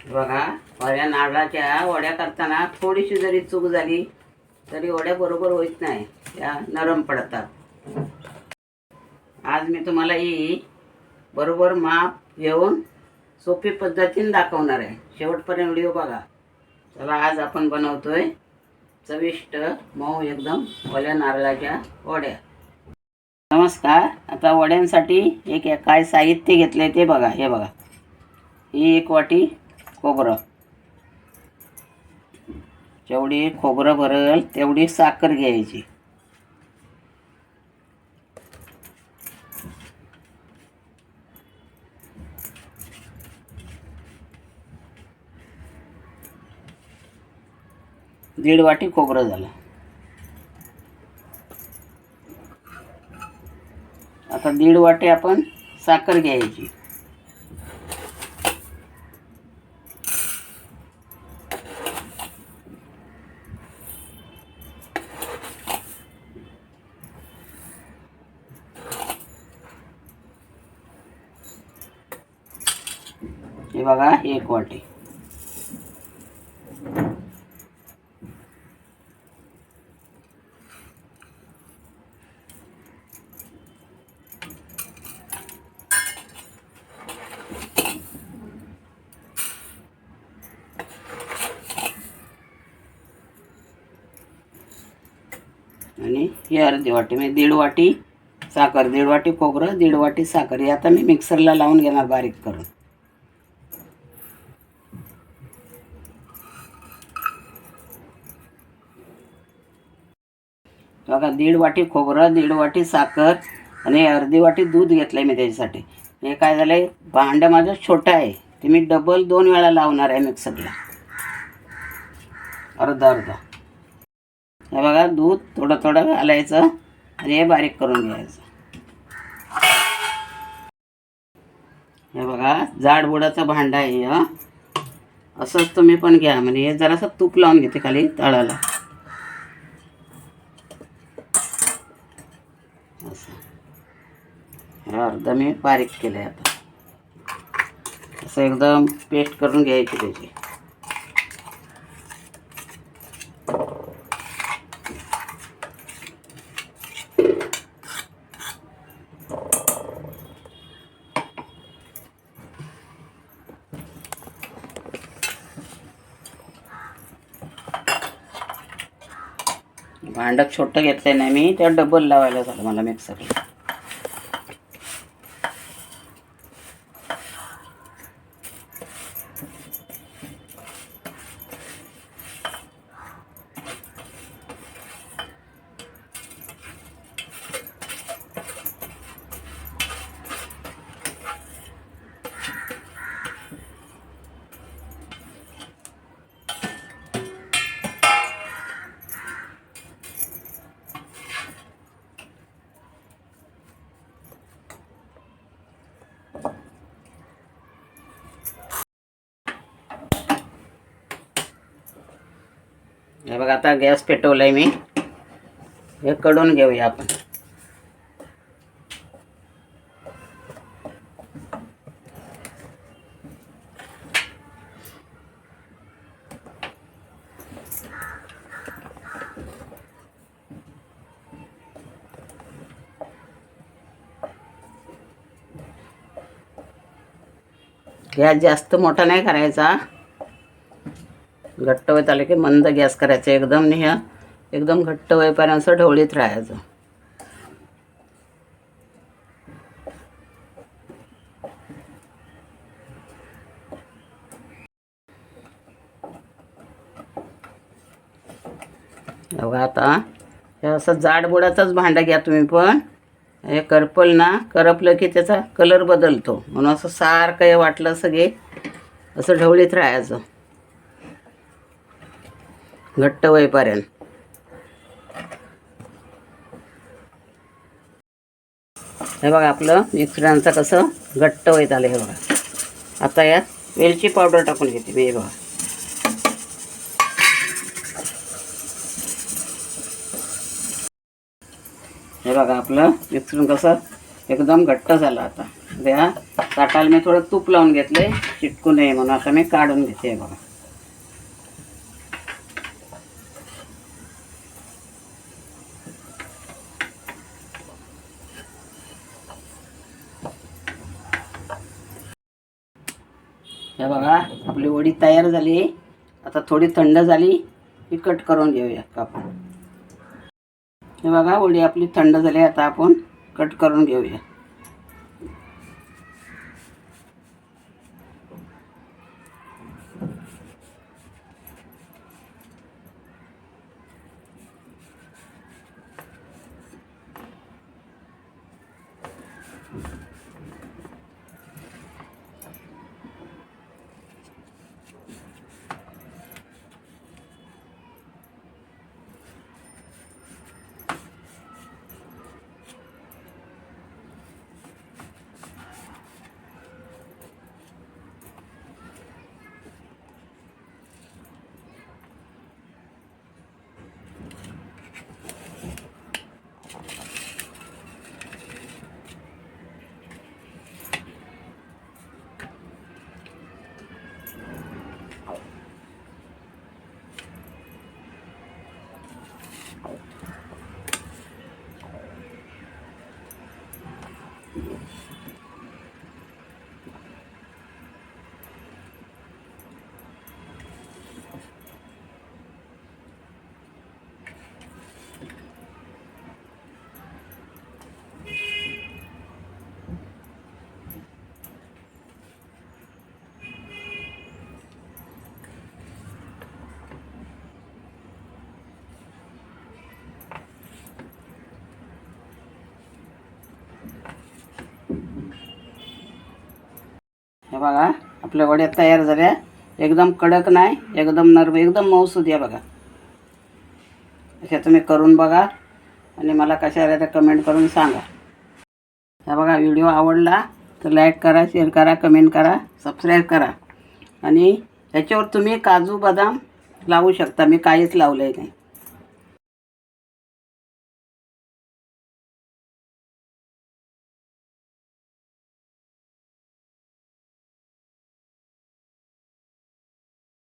बघा, वड्या नारळाच्या वड्या करताना थोडीशी जरी चूक झाली तरी वड्या बरोबर होत नाही, त्या नरम पडतात. आज मी तुम्हाला ही बरोबर माप घेऊन सोपी पद्धतीने दाखवणार आहे. शेवटपर्यंत व्हिडिओ बघा. चला, आज आपण बनवतोय चविष्ट मऊ एकदम ओल्या नारळाच्या वड्या. नमस्कार. आता वड्यांसाठी काय साहित्य घेतले ते बघा. हे बघा, ही 1 वाटी खोबरं. जेवढी खोबरं भरल तेवढी साखर घ्यायची. दीड वाटी खोबरं झालं. आता 1.5 वाटी आपण साखर घ्यायची. हे बघा, 1 वाटी. आणि ही अर्धी वाटी, म्हणजे 1.5 वाटी साखर, 1.5 वाटी खोबरं, 1.5 वाटी साखर. हे आता मी मिक्सरला लावून घेणार बारीक करून. बघा, 1.5 वाटी खोबरं, 1.5 वाटी साखर आणि अर्धी वाटी दूध घेतलंय मी त्याच्यासाठी. हे काय झालंय, भांडं माझं छोटं आहे, ते मी डबल 2 वेळा लावणार आहे मिक्सरला, अर्धा अर्धा. हे बघा, दूध थोडं थोडं घालायचं आणि हे बारीक करून घ्यायचं. हे बघा, जाड बुडाचं भांडं आहे. असंच तुम्ही पण घ्या. म्हणजे हे जरासं तूप लावून घेते खाली तळाला. असं हे अर्धा मी बारीक केलं आहे. आता असं एकदम पेस्ट करून घ्यायची त्याची. भांडं छोटं घेतलं नाही मी, त्या डबल लावायला झालं मला मिक्सरला. हे बघा, आता गॅस पेटवलाय मी. हे कडून घेऊया आपण. गॅस जास्त मोठा नाही करायचा. घट्ट होत आले की मंद गॅस करायचा एकदम. नाही, एकदम घट्ट होईपर्यंत असं ढवळीत राहायचं. बघा, आता हे असं जाड बुडाचंच भांडं घ्या तुम्ही. पण हे करपलं की त्याचा कलर बदलतो, म्हणून असं सारखं हे वाटलं सगळे असं ढवळीत राहायचं घट्ट होईपर्यंत. हे बघा, आपलं मिश्रणचं कसं घट्ट होत आलं. हे बघा, आता यात वेलची पावडर टाकून घेते मी. हे बघा, हे बघा, आपलं मिश्रण कसं एकदम घट्ट झालं. आता ताटाला मी थोडं तूप लावून घेतलंय चिटकू नये म्हणून. आता मी काढून घेते बघा. हे बघा आपली वडी तयार झाली. आता थोडी थंड झाली की कट करून घेऊया कापून. हे बघा वडी आपली थंड झाली. आता आपण कट करून घेऊया. हे बघा आपल्या वड्या तयार झाल्या. एकदम कडक नाही, एकदम नरम, एकदम मऊसूद आहे बघा. अशा तुम्ही करून बघा आणि मला कशा आल्या तर कमेंट करून सांगा. हे बघा व्हिडिओ आवडला तर लाईक करा, शेअर करा, कमेंट करा, सबस्क्राईब करा. आणि ह्याच्यावर तुम्ही काजू बदाम लावू शकता. मी काहीच लावलं नाही.